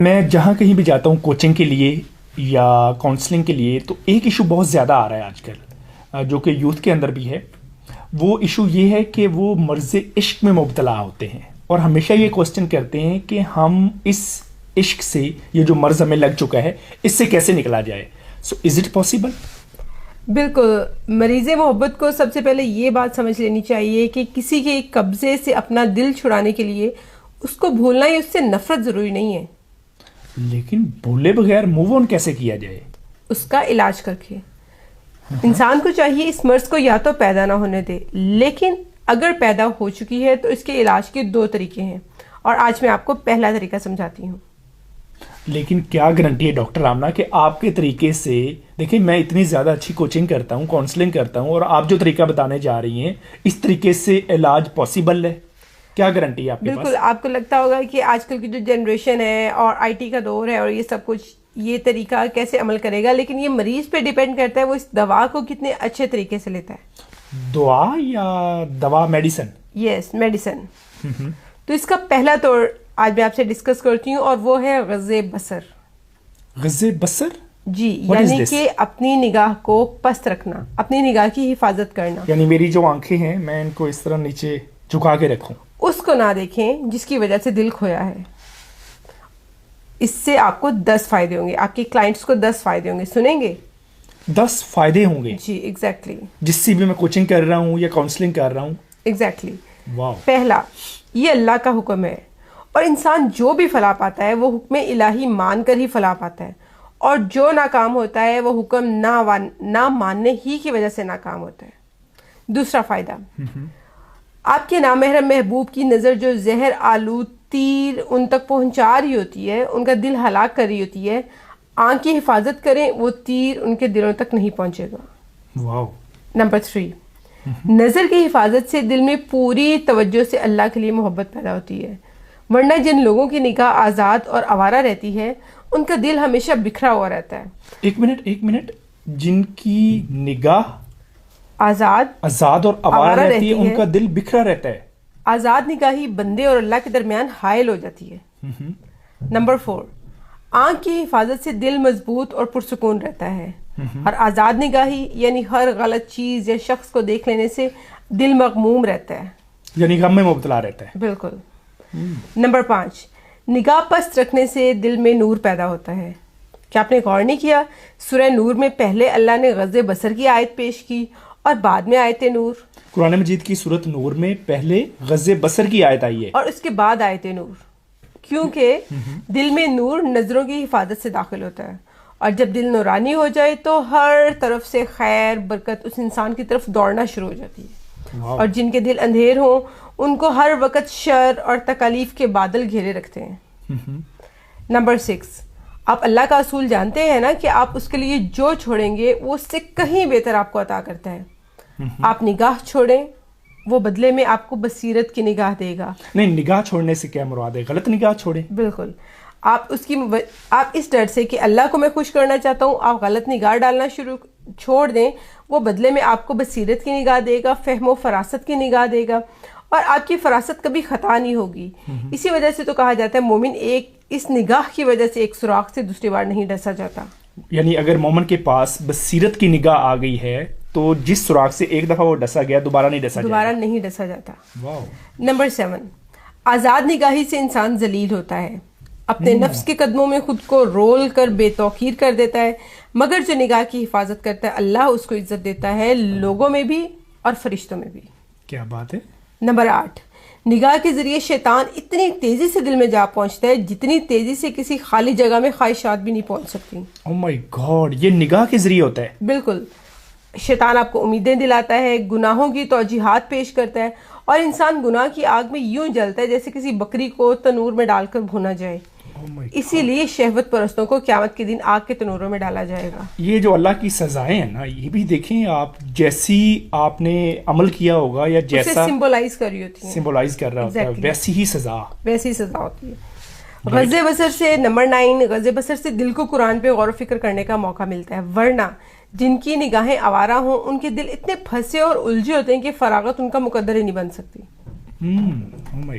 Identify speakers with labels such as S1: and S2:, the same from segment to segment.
S1: میں جہاں کہیں بھی جاتا ہوں کوچنگ کے لیے یا کاؤنسلنگ کے لیے، تو ایک ایشو بہت زیادہ آ رہا ہے آج کل، جو کہ یوتھ کے اندر بھی ہے. وہ ایشو یہ ہے کہ وہ مرض عشق میں مبتلا ہوتے ہیں اور ہمیشہ یہ کوسچن کرتے ہیں کہ ہم اس عشق سے، یہ جو مرض ہمیں لگ چکا ہے، اس سے کیسے نکلا جائے. سو از اٹ پاسبل؟
S2: بالکل. مریض محبت کو سب سے پہلے یہ بات سمجھ لینی چاہیے کہ کسی کے قبضے سے اپنا دل چھڑانے کے لیے اس کو بھولنا یا اس سے نفرت ضروری نہیں ہے،
S1: لیکن بھولے بغیر موو آن کیسے کیا جائے؟
S2: اس کا علاج کر کے. انسان کو چاہیے اس مرض کو یا تو پیدا نہ ہونے دے، لیکن اگر پیدا ہو چکی ہے تو اس کے علاج کے 2 طریقے ہیں، اور آج میں آپ کو پہلا طریقہ سمجھاتی ہوں.
S1: لیکن کیا گارنٹی ہے ڈاکٹر آمنہ کہ آپ کے طریقے سے، دیکھیں میں اتنی زیادہ اچھی کوچنگ کرتا ہوں، کاؤنسلنگ کرتا ہوں، اور آپ جو طریقہ بتانے جا رہی ہیں اس طریقے سے علاج پاسبل ہے؟ کیا گارنٹی ہے آپ کے پاس؟
S2: بالکل. آپ کو لگتا ہوگا کہ آج کل کی جو جنریشن ہے اور آئی ٹی کا دور ہے اور یہ سب کچھ، یہ طریقہ کیسے عمل کرے گا، لیکن یہ مریض پہ ڈیپینڈ کرتا ہے وہ اس دوا کو کتنے اچھے طریقے سے لیتا ہے.
S1: دعا یا دوا میڈیسن؟
S2: یس، میڈیسن. تو اس کا پہلا طور آج میں آپ سے ڈسکس کرتی ہوں، اور وہ ہے غض بصر.
S1: غض بصر؟
S2: جی، یعنی کہ اپنی نگاہ کو پست رکھنا، اپنی نگاہ کی حفاظت کرنا.
S1: یعنی میری جو آنکھیں ہیں میں ان کو اس طرح نیچے جھکا کے رکھوں،
S2: اس کو نہ دیکھیں جس کی وجہ سے دل کھویا ہے. اس سے آپ کو 10 فائدے ہوں گے، آپ کے کلائنٹس کو 10 فائدے ہوں گے. سنیں گے؟
S1: 10 فائدے ہوں گے؟
S2: جی ایگزیکٹلی.
S1: جس سے بھی میں کوچنگ کر رہا ہوں یا کاؤنسلنگ کر رہا ہوں؟
S2: ایگزیکٹلی.
S1: واو.
S2: پہلا، یہ اللہ کا حکم ہے، اور انسان جو بھی فلاح پاتا ہے وہ حکم الہی مان کر ہی فلاح پاتا ہے، اور جو ناکام ہوتا ہے وہ حکم نہ ماننے ہی کی وجہ سے ناکام ہوتا ہے. دوسرا فائدہ، آپ کے نامحرم محبوب کی نظر جو زہر آلود تیر ان تک پہنچا رہی ہوتی ہے، ان کا دل ہلاک کر رہی ہوتی ہے، آنکھ کی حفاظت کریں، وہ تیر ان کے دلوں تک نہیں پہنچے گا.
S1: واو.
S2: نمبر 3، نظر کی حفاظت سے دل میں پوری توجہ سے اللہ کے لیے محبت پیدا ہوتی ہے، ورنہ جن لوگوں کی نگاہ آزاد اور آوارہ رہتی ہے ان کا دل ہمیشہ بکھرا ہوا رہتا ہے.
S1: ایک منٹ، جن کی نگاہ
S2: آزاد
S1: اور آوارہ رہتی ہے ان کا دل بکھرا رہتا ہے.
S2: آزاد نگاہی بندے اور اللہ کے درمیان حائل ہو جاتی ہے. نمبر 4، آنکھ کی حفاظت سے دل مضبوط اور پرسکون رہتا ہے، اور آزاد نگاہی یعنی ہر غلط چیز یا شخص کو دیکھ لینے سے دل مغموم رہتا ہے،
S1: یعنی غم میں مبتلا رہتا ہے.
S2: بالکل. نمبر 5، نگاہ پست رکھنے سے دل میں نور پیدا ہوتا ہے. کیا آپ نے غور نہیں کیا، سورہ نور میں پہلے اللہ نے غض بصر کی آیت پیش کی اور بعد میں آیت نور؟
S1: قرآن مجید کی سورۃ نور میں پہلے غض بصر کی آیت آئی ہے
S2: اور اس کے بعد آیت نور، کیونکہ دل میں نور نظروں کی حفاظت سے داخل ہوتا ہے، اور جب دل نورانی ہو جائے تو ہر طرف سے خیر برکت اس انسان کی طرف دوڑنا شروع ہو جاتی ہے. اور جن کے دل اندھیر ہوں ان کو ہر وقت شر اور تکالیف کے بادل گھیرے رکھتے ہیں. نمبر 6، آپ اللہ کا اصول جانتے ہیں نا کہ آپ اس کے لیے جو چھوڑیں گے وہ اس سے کہیں بہتر آپ کو عطا کرتا ہے. آپ نگاہ چھوڑیں، وہ بدلے میں آپ کو بصیرت کی نگاہ دے گا.
S1: نہیں، نگاہ چھوڑنے سے کیا مراد ہے؟ غلط نگاہ چھوڑیں؟
S2: بالکل. آپ اس ڈر سے کہ اللہ کو میں خوش کرنا چاہتا ہوں، آپ غلط نگاہ ڈالنا چھوڑ دیں، وہ بدلے میں آپ کو بصیرت کی نگاہ دے گا، فہم و فراست کی نگاہ دے گا، اور آپ کی فراست کبھی خطا نہیں ہوگی. اسی وجہ سے تو کہا جاتا ہے مومن اس نگاہ کی وجہ سے ایک سوراخ سے دوسری بار نہیں ڈسا جاتا.
S1: یعنی اگر مومن کے پاس بصیرت کی نگاہ آ گئی ہے تو جس سوراخ سے ایک دفعہ وہ ڈسا گیا دوبارہ نہیں ڈسا جاتا. واو.
S2: نمبر 7، آزاد نگاہی سے انسان ذلیل ہوتا ہے، اپنے نفس کے قدموں میں خود کو رول کر بے توقیر کر دیتا ہے، مگر جو نگاہ کی حفاظت کرتا ہے اللہ اس کو عزت دیتا ہے، لوگوں میں بھی اور فرشتوں میں بھی.
S1: کیا بات ہے.
S2: نمبر 8، نگاہ کے ذریعے شیطان اتنی تیزی سے دل میں جا پہنچتا ہے جتنی تیزی سے کسی خالی جگہ میں خواہشات بھی نہیں پہنچ سکتی.
S1: او مائی گاڈ، یہ نگاہ کے ذریعے ہوتا ہے؟
S2: بالکل. شیطان آپ کو امیدیں دلاتا ہے، گناہوں کی توجیحات پیش کرتا ہے، اور انسان گناہ کی آگ میں یوں جلتا ہے جیسے کسی بکری کو تنور میں ڈال کر بھونا جائے. اسی لیے شہوت پرستوں کو قیامت کے دن آگ کے تنوروں میں ڈالا جائے گا. یہ
S1: جو اللہ کی سزائیں ہیں نا، یہ بھی دیکھیں آپ، جیسی آپ نے عمل کیا ہوگا یا جیسا
S2: سمبولائز کر رہی ہوتی ہے،
S1: سمبولائز کر رہا ہوتا ہے، ویسی ہی سزا
S2: ہوتی ہے. غض بصر سے نمبر 9، غض بصر سے دل کو قرآن پہ غور و فکر کرنے کا موقع ملتا ہے، ورنہ جن کی نگاہیں آوارہ ہوں ان کے دل اتنے پھنسے اور الجھے ہوتے ہیں کہ فراغت ان کا مقدر ہی نہیں بن سکتی.
S1: Oh my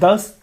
S1: 10